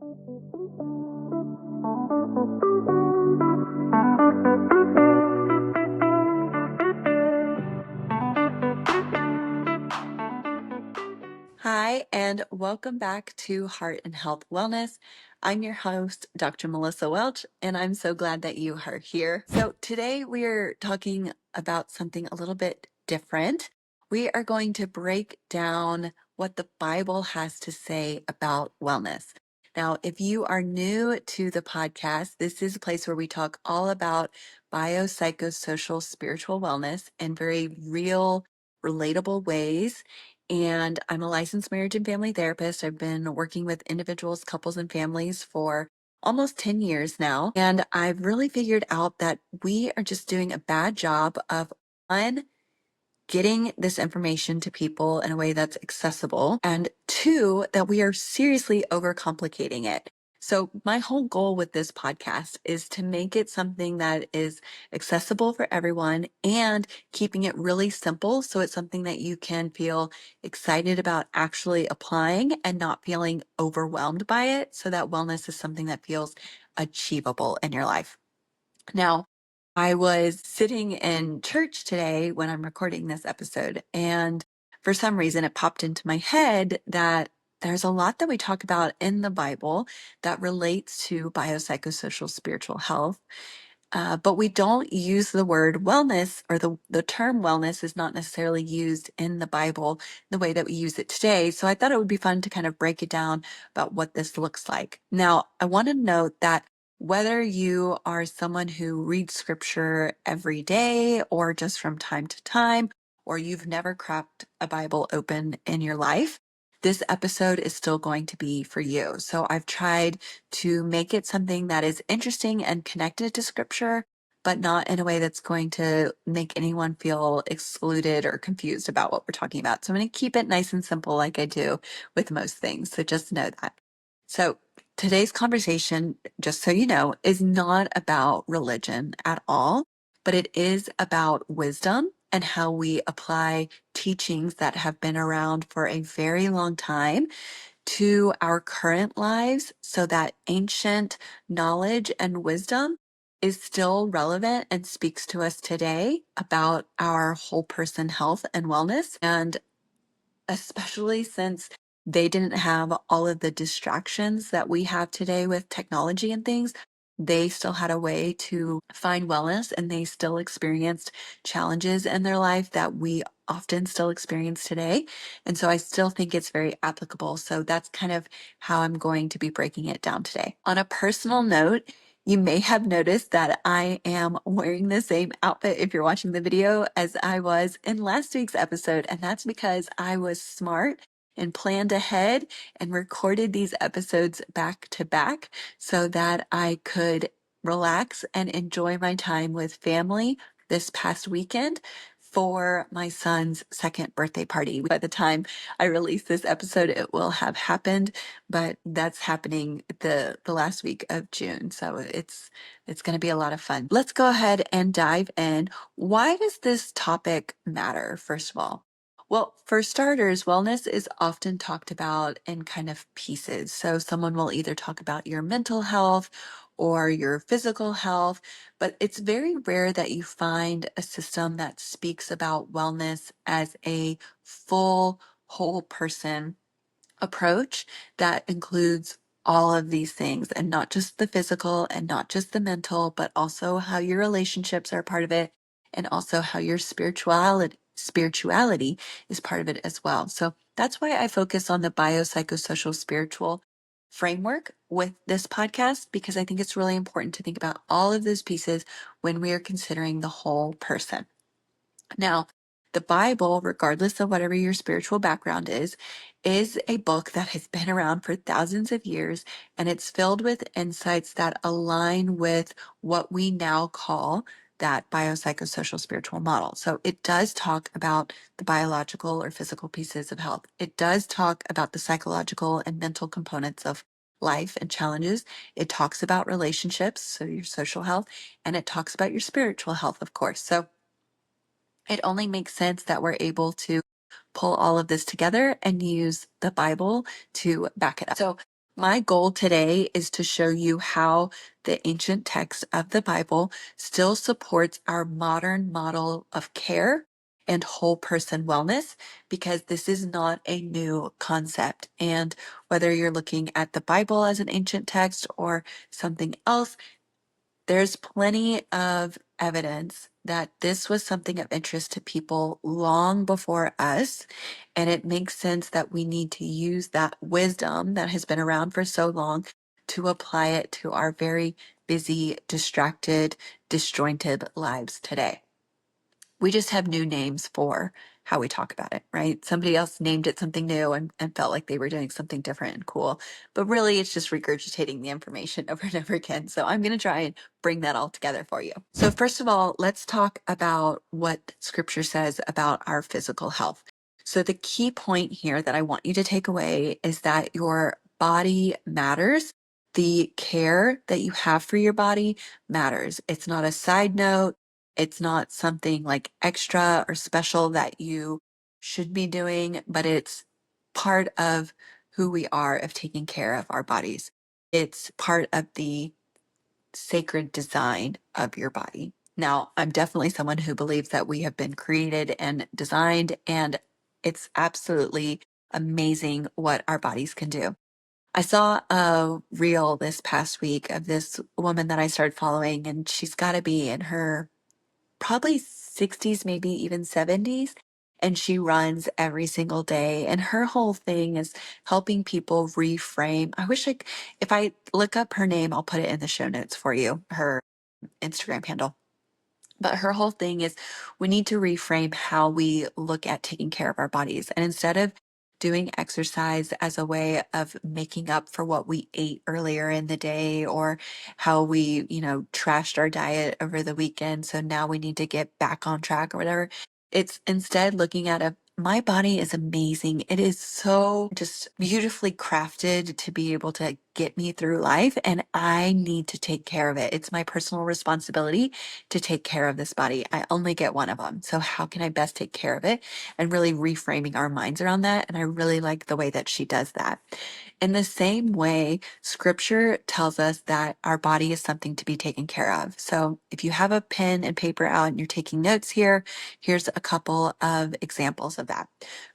Hi, and welcome back to Heart and Health Wellness. I'm your host, Dr. Melissa Welch, and I'm so glad that you are here. So, today we are talking about something a little bit different. We are going to break down what the Bible has to say about wellness. Now, if you are new to the podcast, this is a place where we talk all about biopsychosocial spiritual wellness in very real, relatable ways. And I'm a licensed marriage and family therapist. I've been working with individuals, couples, and families for almost 10 years now. And I've really figured out that we are just doing a bad job of one, getting this information to people in a way that's accessible, and two, that we are seriously overcomplicating it. So, my whole goal with this podcast is to make it something that is accessible for everyone and keeping it really simple. So, it's something that you can feel excited about actually applying and not feeling overwhelmed by it. So, that wellness is something that feels achievable in your life. Now, I was sitting in church today when I'm recording this episode, and for some reason it popped into my head that there's a lot that we talk about in the Bible that relates to biopsychosocial spiritual health. But we don't use the word wellness, or the term wellness is not necessarily used in the Bible the way that we use it today. So I thought it would be fun to kind of break it down about what this looks like. Now, I want to note that whether you are someone who reads scripture every day or just from time to time, or you've never cracked a Bible open in your life, this episode is still going to be for you. So I've tried to make it something that is interesting and connected to scripture, but not in a way that's going to make anyone feel excluded or confused about what we're talking about. So I'm going to keep it nice and simple like I do with most things. So just know that. So today's conversation, just so you know, is not about religion at all, but it is about wisdom and how we apply teachings that have been around for a very long time to our current lives so that ancient knowledge and wisdom is still relevant and speaks to us today about our whole person health and wellness. And especially since they didn't have all of the distractions that we have today with technology and things, they still had a way to find wellness, and they still experienced challenges in their life that we often still experience today. And so I still think it's very applicable. So that's kind of how I'm going to be breaking it down today. On a personal note, you may have noticed that I am wearing the same outfit, if you're watching the video, as I was in last week's episode. And that's because I was smart and planned ahead and recorded these episodes back to back so that I could relax and enjoy my time with family this past weekend for my son's second birthday party. By the time I release this episode, it will have happened, but that's happening the last week of June. So it's going to be a lot of fun. Let's go ahead and dive in. Why does this topic matter, first of all? Well, for starters, wellness is often talked about in kind of pieces. So someone will either talk about your mental health or your physical health, but it's very rare that you find a system that speaks about wellness as a full, whole person approach that includes all of these things, and not just the physical and not just the mental, but also how your relationships are part of it, and also how your spirituality is part of it as well. So that's why I focus on the biopsychosocial spiritual framework with this podcast, because I think it's really important to think about all of those pieces when we are considering the whole person. Now, the Bible, regardless of whatever your spiritual background is a book that has been around for thousands of years, and it's filled with insights that align with what we now call that biopsychosocial spiritual model. So it does talk about the biological or physical pieces of health. It does talk about the psychological and mental components of life and challenges. It talks about relationships, so your social health, and it talks about your spiritual health, of course. So it only makes sense that we're able to pull all of this together and use the Bible to back it up. So My goal today is to show you how the ancient text of the Bible still supports our modern model of care and whole person wellness, because this is not a new concept. And whether you're looking at the Bible as an ancient text or something else, there's plenty of evidence that this was something of interest to people long before us. And it makes sense that we need to use that wisdom that has been around for so long to apply it to our very busy, distracted, disjointed lives today. We just have new names for how we talk about it, right? Somebody else named it something new and felt like they were doing something different and cool. But really, it's just regurgitating the information over and over again. So I'm going to try and bring that all together for you. So, first of all, let's talk about what scripture says about our physical health. So, the key point here that I want you to take away is that your body matters. The care that you have for your body matters. It's not a side note. It's not something like extra or special that you should be doing, but it's part of who we are of taking care of our bodies. It's part of the sacred design of your body. Now, I'm definitely someone who believes that we have been created and designed, and it's absolutely amazing what our bodies can do. I saw a reel this past week of this woman that I started following, and she's got to be in her probably 60s, maybe even 70s. And she runs every single day. And her whole thing is helping people reframe. If I look up her name, I'll put it in the show notes for you, her Instagram handle. But her whole thing is we need to reframe how we look at taking care of our bodies. And instead of doing exercise as a way of making up for what we ate earlier in the day or how we, trashed our diet over the weekend. So now we need to get back on track or whatever. It's instead looking at my body is amazing. It is so just beautifully crafted to be able to get me through life, and I need to take care of it. It's my personal responsibility to take care of this body. I only get one of them. So how can I best take care of it? And really reframing our minds around that. And I really like the way that she does that. In the same way, scripture tells us that our body is something to be taken care of. So if you have a pen and paper out and you're taking notes here, here's a couple of examples of that.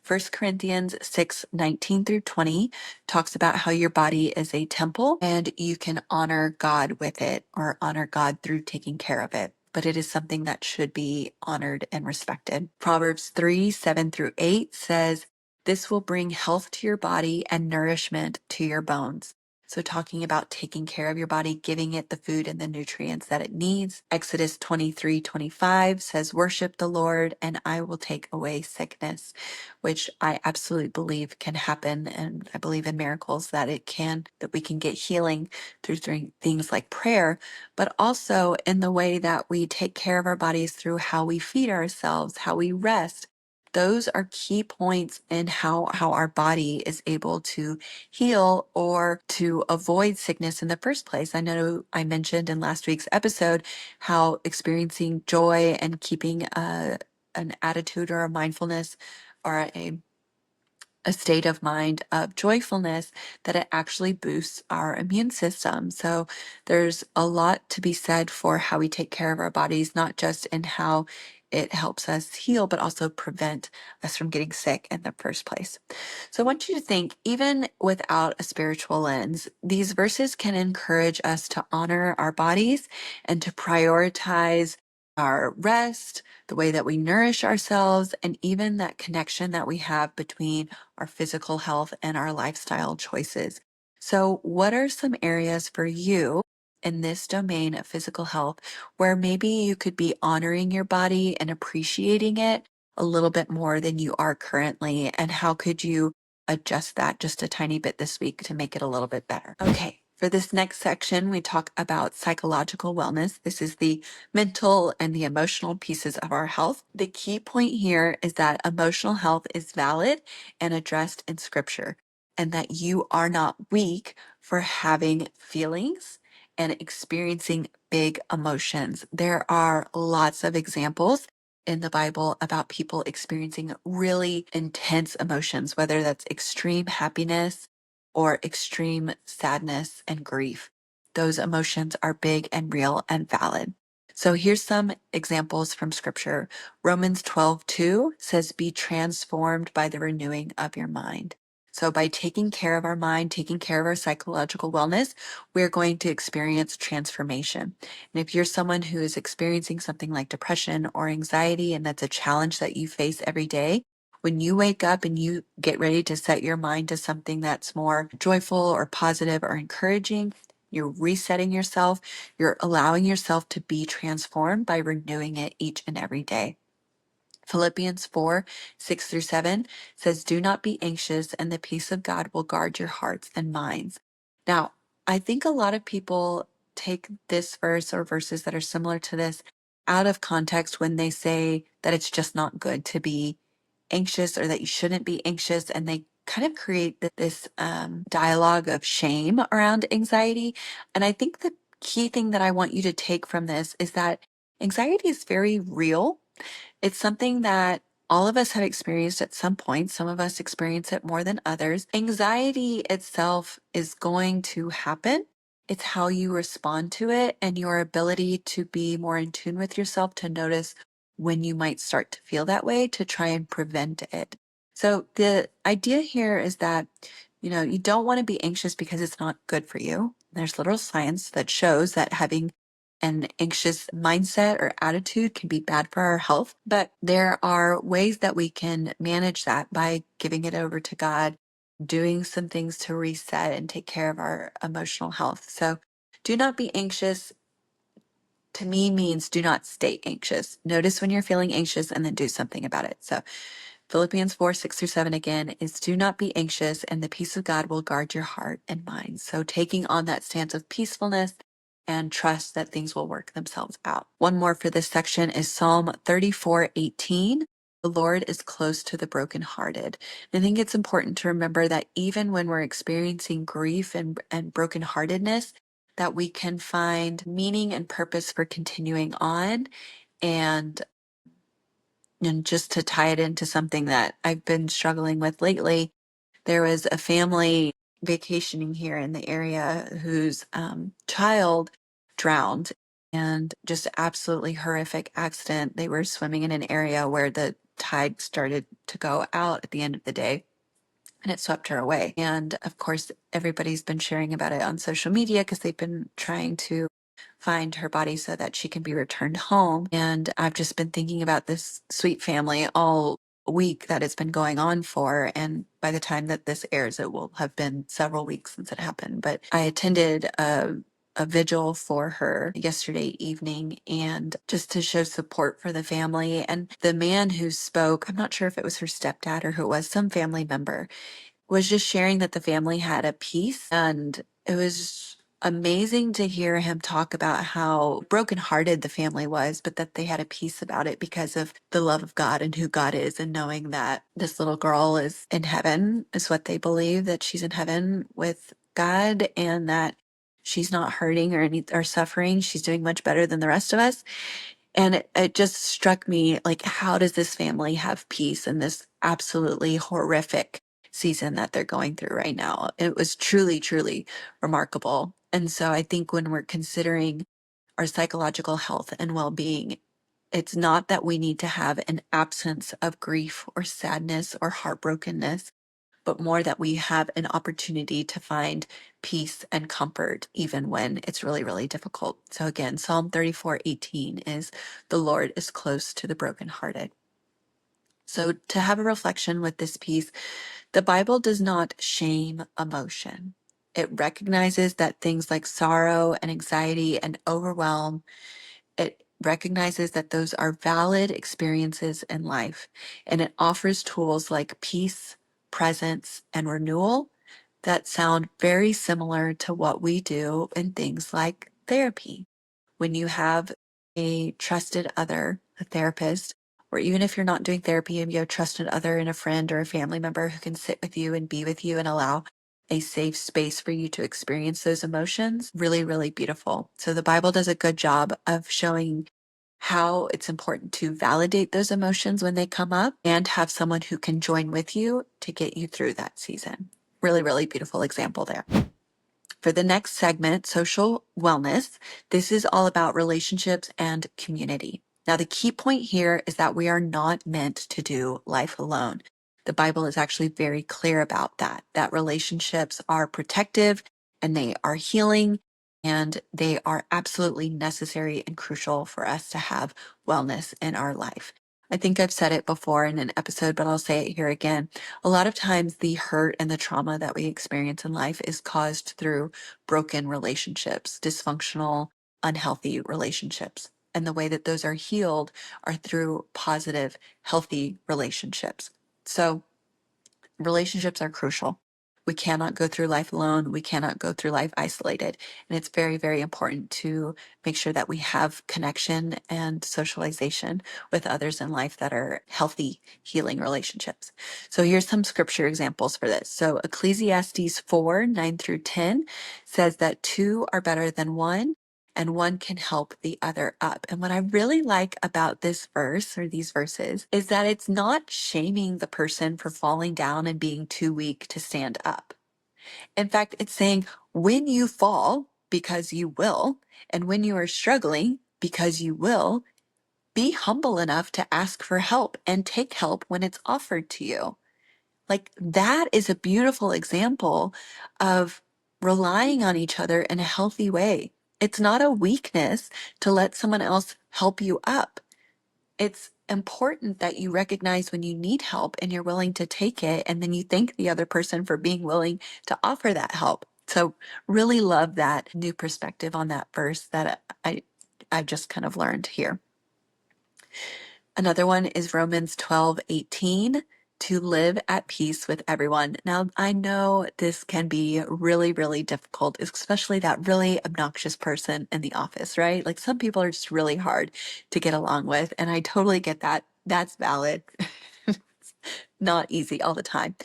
1 Corinthians 6:19 through 20 talks about how your body is a temple and you can honor God with it or honor God through taking care of it. But it is something that should be honored and respected. Proverbs 3:7 through 8 says, this will bring health to your body and nourishment to your bones. So talking about taking care of your body, giving it the food and the nutrients that it needs. Exodus 23:25 says, worship the Lord and I will take away sickness, which I absolutely believe can happen. And I believe in miracles that that we can get healing through things like prayer, but also in the way that we take care of our bodies through how we feed ourselves, how we rest. Those are key points in how our body is able to heal or to avoid sickness in the first place. I know I mentioned in last week's episode how experiencing joy and keeping an attitude or a mindfulness or a state of mind of joyfulness, that it actually boosts our immune system. So there's a lot to be said for how we take care of our bodies, not just in how it helps us heal, but also prevent us from getting sick in the first place. So I want you to think, even without a spiritual lens, these verses can encourage us to honor our bodies and to prioritize our rest, the way that we nourish ourselves, and even that connection that we have between our physical health and our lifestyle choices. So, what are some areas for you in this domain of physical health where maybe you could be honoring your body and appreciating it a little bit more than you are currently? And how could you adjust that just a tiny bit this week to make it a little bit better? Okay. For this next section, we talk about psychological wellness. This is the mental and the emotional pieces of our health. The key point here is that emotional health is valid and addressed in scripture, and that you are not weak for having feelings and experiencing big emotions. There are lots of examples in the Bible about people experiencing really intense emotions, whether that's extreme happiness or extreme sadness and grief. Those emotions are big and real and valid. So here's some examples from scripture. Romans 12:2 says, "Be transformed by the renewing of your mind." So by taking care of our mind, taking care of our psychological wellness, we're going to experience transformation. And if you're someone who is experiencing something like depression or anxiety, and that's a challenge that you face every day, when you wake up and you get ready to set your mind to something that's more joyful or positive or encouraging, you're resetting yourself. You're allowing yourself to be transformed by renewing it each and every day. Philippians 4:6-7 says, "Do not be anxious, and the peace of God will guard your hearts and minds." Now, I think a lot of people take this verse or verses that are similar to this out of context when they say that it's just not good to be anxious or that you shouldn't be anxious. And they kind of create this dialogue of shame around anxiety. And I think the key thing that I want you to take from this is that anxiety is very real. It's something that all of us have experienced at some point. Some of us experience it more than others. Anxiety itself is going to happen. It's how you respond to it and your ability to be more in tune with yourself to notice when you might start to feel that way to try and prevent it. So the idea here is that, you don't want to be anxious because it's not good for you. There's little science that shows that having an anxious mindset or attitude can be bad for our health, but there are ways that we can manage that by giving it over to God, doing some things to reset and take care of our emotional health. So do not be anxious to me means do not stay anxious. Notice when you're feeling anxious and then do something about it. So Philippians 4:6-7 again is, "Do not be anxious, and the peace of God will guard your heart and mind." So taking on that stance of peacefulness and trust that things will work themselves out. One more for this section is Psalm 34:18. "The Lord is close to the brokenhearted." And I think it's important to remember that even when we're experiencing grief and brokenheartedness, that we can find meaning and purpose for continuing on. And just to tie it into something that I've been struggling with lately, there was a family vacationing here in the area whose child drowned, and just absolutely horrific accident. They were swimming in an area where the tide started to go out at the end of the day, and it swept her away. And of course, everybody's been sharing about it on social media because they've been trying to find her body so that she can be returned home. And I've just been thinking about this sweet family all week that it's been going on for. And by the time that this airs, it will have been several weeks since it happened. But I attended a vigil for her yesterday evening, and just to show support for the family. And the man who spoke, I'm not sure if it was her stepdad or who it was, some family member, was just sharing that the family had a peace. And it was amazing to hear him talk about how brokenhearted the family was, but that they had a peace about it because of the love of God and who God is, and knowing that this little girl is in heaven, is what they believe, that she's in heaven with God, and that she's not hurting or suffering. She's doing much better than the rest of us. And it just struck me, like, how does this family have peace in this absolutely horrific season that they're going through right now? It was truly, truly remarkable. And so I think when we're considering our psychological health and well being, it's not that we need to have an absence of grief or sadness or heartbrokenness, but more that we have an opportunity to find peace and comfort even when it's really, really difficult. So again, Psalm 34:18 is, "The Lord is close to the brokenhearted." So to have a reflection with this piece, the Bible does not shame emotion. It recognizes that things like sorrow and anxiety and overwhelm, it recognizes that those are valid experiences in life, and it offers tools like peace, presence, and renewal that sound very similar to what we do in things like therapy. When you have a trusted other, a therapist, or even if you're not doing therapy and you have a trusted other and a friend or a family member who can sit with you and be with you and allow a safe space for you to experience those emotions, really, really beautiful. So the Bible does a good job of showing how it's important to validate those emotions when they come up and have someone who can join with you to get you through that season. really, really beautiful example there. For the next segment, social wellness, this is all about relationships and community. Now, the key point here is that we are not meant to do life alone. The Bible is actually very clear about that relationships are protective and they are healing and they are absolutely necessary and crucial for us to have wellness in our life. I think I've said it before in an episode, but I'll say it here again. A lot of times, the hurt and the trauma that we experience in life is caused through broken relationships, dysfunctional, unhealthy relationships. And the way that those are healed are through positive, healthy relationships. So, relationships are crucial. We cannot go through life alone. We cannot go through life isolated. And it's very, very important to make sure that we have connection and socialization with others in life that are healthy, healing relationships. So here's some scripture examples for this. So Ecclesiastes 4:9-10 says that two are better than one, and one can help the other up. And what I really like about this verse or these verses is that it's not shaming the person for falling down and being too weak to stand up. In fact, it's saying when you fall, because you will, and when you are struggling, because you will, be humble enough to ask for help and take help when it's offered to you. Like that is a beautiful example of relying on each other in a healthy way. It's not a weakness to let someone else help you up. It's important that you recognize when you need help and you're willing to take it, and then you thank the other person for being willing to offer that help. So, really love that new perspective on that verse that I just kind of learned here. Another one is Romans 12:18, to live at peace with everyone. Now, I know this can be really, really difficult, especially that really obnoxious person in the office, right? Like some people are just really hard to get along with, and I totally get that. That's valid. Not easy all the time.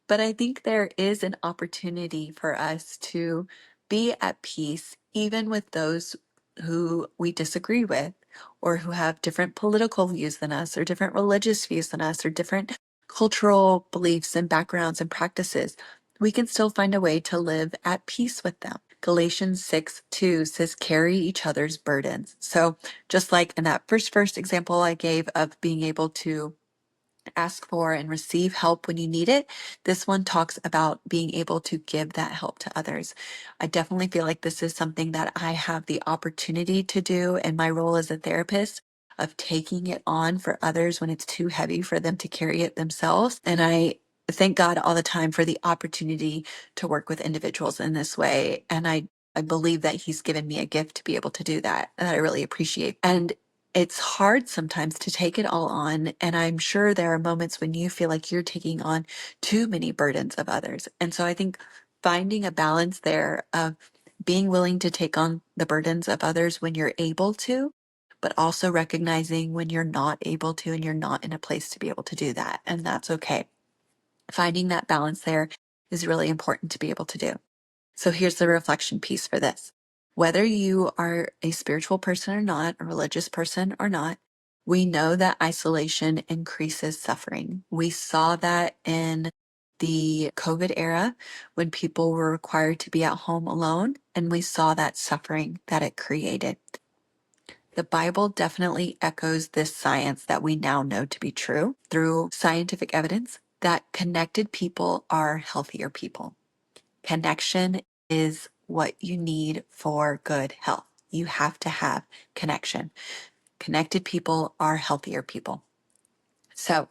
But I think there is an opportunity for us to be at peace, even with those who we disagree with, or who have different political views than us, or different religious views than us, or different cultural beliefs and backgrounds and practices. We can still find a way to live at peace with them. Galatians 6:2 says, carry each other's burdens. So, just like in that first example I gave of being able to ask for and receive help when you need it, this one talks about being able to give that help to others. I definitely feel like this is something that I have the opportunity to do in my role as a therapist, of taking it on for others when it's too heavy for them to carry it themselves. And I thank God all the time for the opportunity to work with individuals in this way. And I believe that He's given me a gift to be able to do that, and I really appreciate. And it's hard sometimes to take it all on. And I'm sure there are moments when you feel like you're taking on too many burdens of others. And so I think finding a balance there of being willing to take on the burdens of others when you're able to, but also recognizing when you're not able to and you're not in a place to be able to do that. And that's okay. Finding that balance there is really important to be able to do. So here's the reflection piece for this. Whether you are a spiritual person or not, a religious person or not, we know that isolation increases suffering. We saw that in the COVID era when people were required to be at home alone, and we saw that suffering that it created. The Bible definitely echoes this science that we now know to be true through scientific evidence that connected people are healthier people. Connection is what you need for good health. You have to have connection. Connected people are healthier people. So,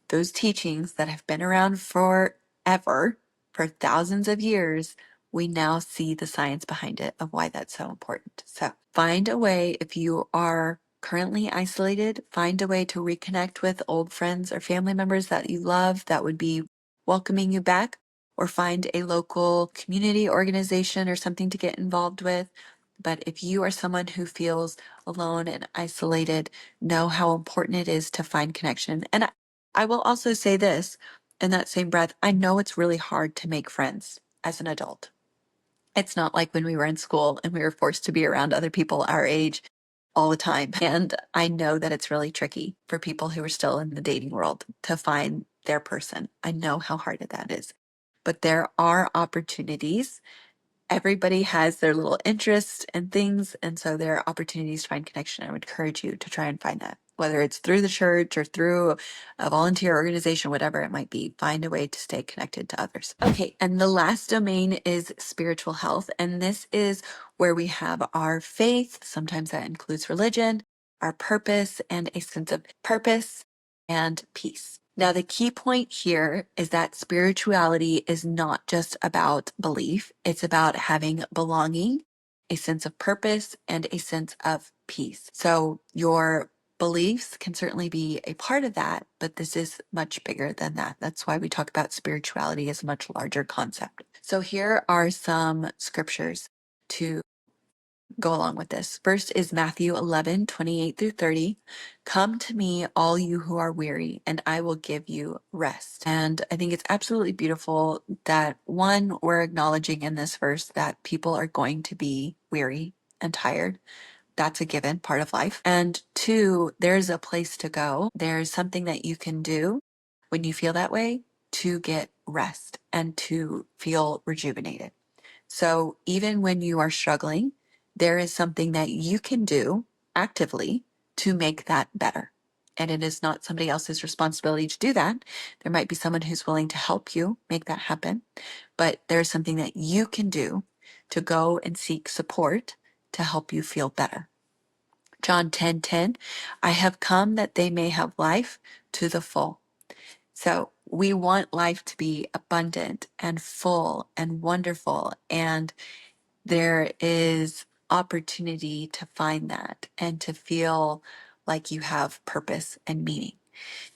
those teachings that have been around forever, for thousands of years, we now see the science behind it of why that's so important. So find a way, if you are currently isolated, find a way to reconnect with old friends or family members that you love that would be welcoming you back, or find a local community organization or something to get involved with. But if you are someone who feels alone and isolated, know how important it is to find connection. And I will also say this in that same breath, I know it's really hard to make friends as an adult. It's not like when we were in school and we were forced to be around other people our age all the time. And I know that it's really tricky for people who are still in the dating world to find their person. I know how hard that is. but there are opportunities. Everybody has their little interests and things, and so there are opportunities to find connection. I would encourage you to try and find that, whether it's through the church or through a volunteer organization, whatever it might be. Find a way to stay connected to others. Okay, and the last domain is spiritual health, and this is where we have our faith. Sometimes that includes religion, our purpose, and a sense of purpose and peace. Now, the key point here is that spirituality is not just about belief, it's about having belonging, a sense of purpose, and a sense of peace. So, your beliefs can certainly be a part of that, but this is much bigger than that. That's why we talk about spirituality as a much larger concept. So, here are some scriptures to go along with this. First is Matthew 11:28-30. Come to me, all you who are weary, and I will give you rest. And I think it's absolutely beautiful that one, we're acknowledging in this verse that people are going to be weary and tired. That's a given part of life. And two, there's a place to go. There's something that you can do when you feel that way to get rest and to feel rejuvenated. So even when you are struggling, there is something that you can do actively to make that better. And it is not somebody else's responsibility to do that. There might be someone who's willing to help you make that happen, but there's something that you can do to go and seek support to help you feel better. John 10:10, I have come that they may have life to the full. So we want life to be abundant and full and wonderful, and there is opportunity to find that and to feel like you have purpose and meaning.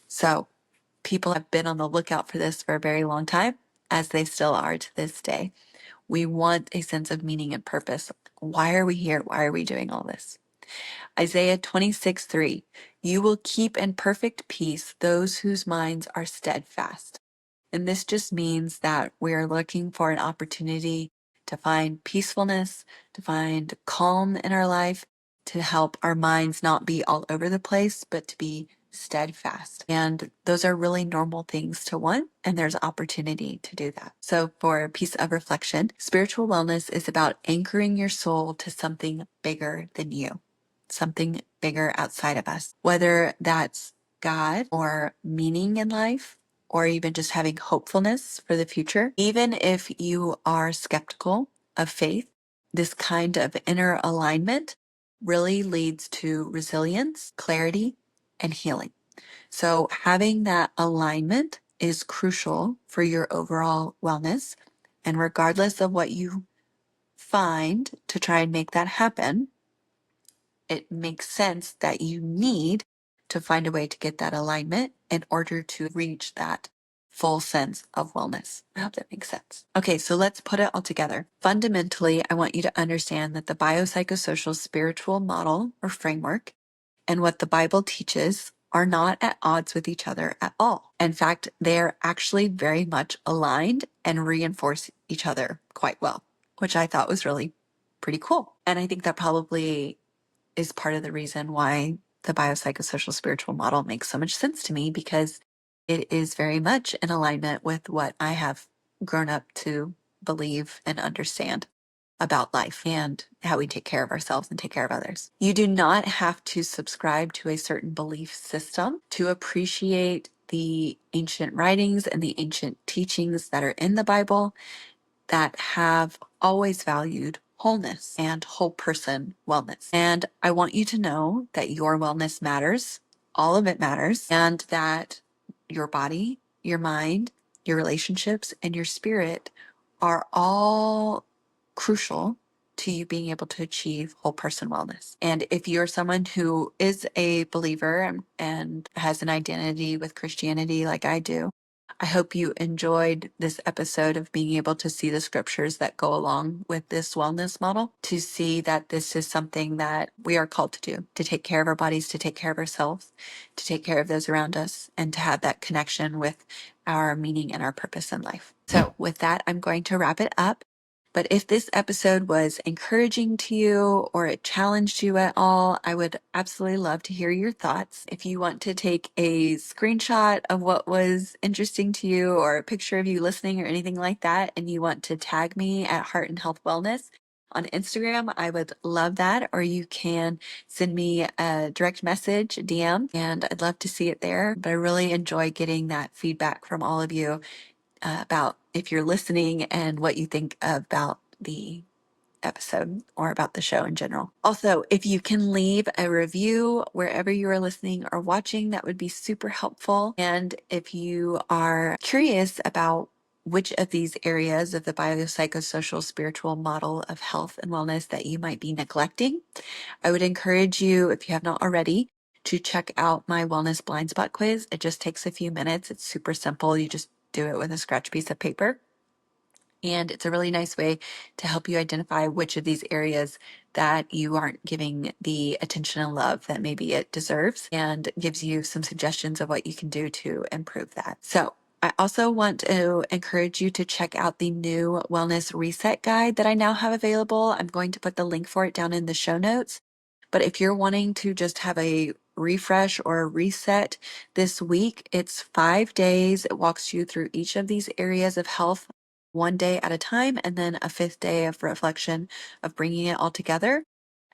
So people have been on the lookout for this for a very long time, as they still are to this day. We want a sense of meaning and purpose. Why are we here? Why are we doing all this? Isaiah 26:3, you will keep in perfect peace those whose minds are steadfast. And this just means that we're looking for an opportunity to find peacefulness, to find calm in our life, to help our minds not be all over the place, but to be steadfast. And those are really normal things to want, and there's opportunity to do that. So, for a piece of reflection, spiritual wellness is about anchoring your soul to something bigger than you, something bigger outside of us, whether that's God or meaning in life, or even just having hopefulness for the future. Even if you are skeptical of faith, this kind of inner alignment really leads to resilience, clarity, and healing. So having that alignment is crucial for your overall wellness. And regardless of what you find to try and make that happen, it makes sense that you need to find a way to get that alignment in order to reach that full sense of wellness. I hope that makes sense. Okay, so let's put it all together. Fundamentally, I want you to understand that the biopsychosocial spiritual model or framework and what the Bible teaches are not at odds with each other at all. In fact, they're actually very much aligned and reinforce each other quite well, which I thought was really pretty cool. And I think that probably is part of the reason why the biopsychosocial spiritual model makes so much sense to me, because it is very much in alignment with what I have grown up to believe and understand about life and how we take care of ourselves and take care of others. You do not have to subscribe to a certain belief system to appreciate the ancient writings and the ancient teachings that are in the Bible that have always valued wholeness and whole person wellness. And I want you to know that your wellness matters, all of it matters, and that your body, your mind, your relationships, and your spirit are all crucial to you being able to achieve whole person wellness. And if you're someone who is a believer and has an identity with Christianity like I do, I hope you enjoyed this episode of being able to see the scriptures that go along with this wellness model, to see that this is something that we are called to do, to take care of our bodies, to take care of ourselves, to take care of those around us, and to have that connection with our meaning and our purpose in life. So with that, I'm going to wrap it up. But if this episode was encouraging to you or it challenged you at all, I would absolutely love to hear your thoughts. If you want to take a screenshot of what was interesting to you or a picture of you listening or anything like that, and you want to tag me at Heart and Health Wellness on Instagram, I would love that. Or you can send me a direct message, DM, and I'd love to see it there. But I really enjoy getting that feedback from all of you about if you're listening and what you think about the episode or about the show in general. Also, if you can leave a review wherever you are listening or watching, that would be super helpful. And if you are curious about which of these areas of the biopsychosocial spiritual model of health and wellness that you might be neglecting, I would encourage you, if you have not already, to check out my wellness blind spot quiz. It just takes a few minutes. It's super simple. You just do it with a scratch piece of paper. And it's a really nice way to help you identify which of these areas that you aren't giving the attention and love that maybe it deserves, and gives you some suggestions of what you can do to improve that. So I also want to encourage you to check out the new wellness reset guide that I now have available. I'm going to put the link for it down in the show notes. But if you're wanting to just have a refresh or a reset this week, it's 5 days. It walks you through each of these areas of health one day at a time, and then a fifth day of reflection of bringing it all together.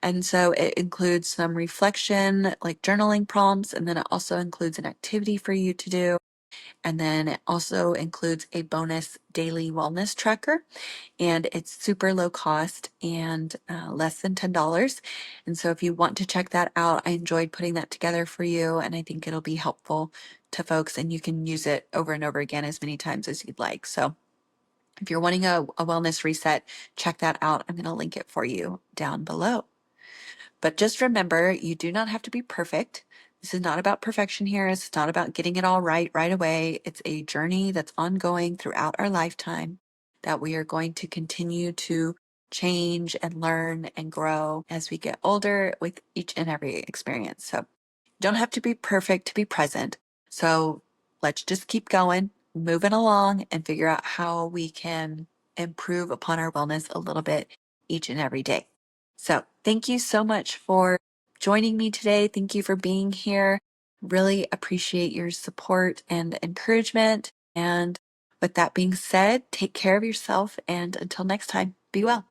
And so it includes some reflection, like journaling prompts, and then it also includes an activity for you to do. And then it also includes a bonus daily wellness tracker, and it's super low cost and less than $10. And so if you want to check that out, I enjoyed putting that together for you, and I think it'll be helpful to folks, and you can use it over and over again as many times as you'd like. So if you're wanting a wellness reset, check that out. I'm going to link it for you down below. But just remember, you do not have to be perfect. This is not about perfection here. It's not about getting it all right away. It's a journey that's ongoing throughout our lifetime that we are going to continue to change and learn and grow as we get older with each and every experience. So you don't have to be perfect to be present. So let's just keep going, moving along, and figure out how we can improve upon our wellness a little bit each and every day. So thank you so much for joining me today. Thank you for being here. Really appreciate your support and encouragement. And with that being said, take care of yourself. And until next time, be well.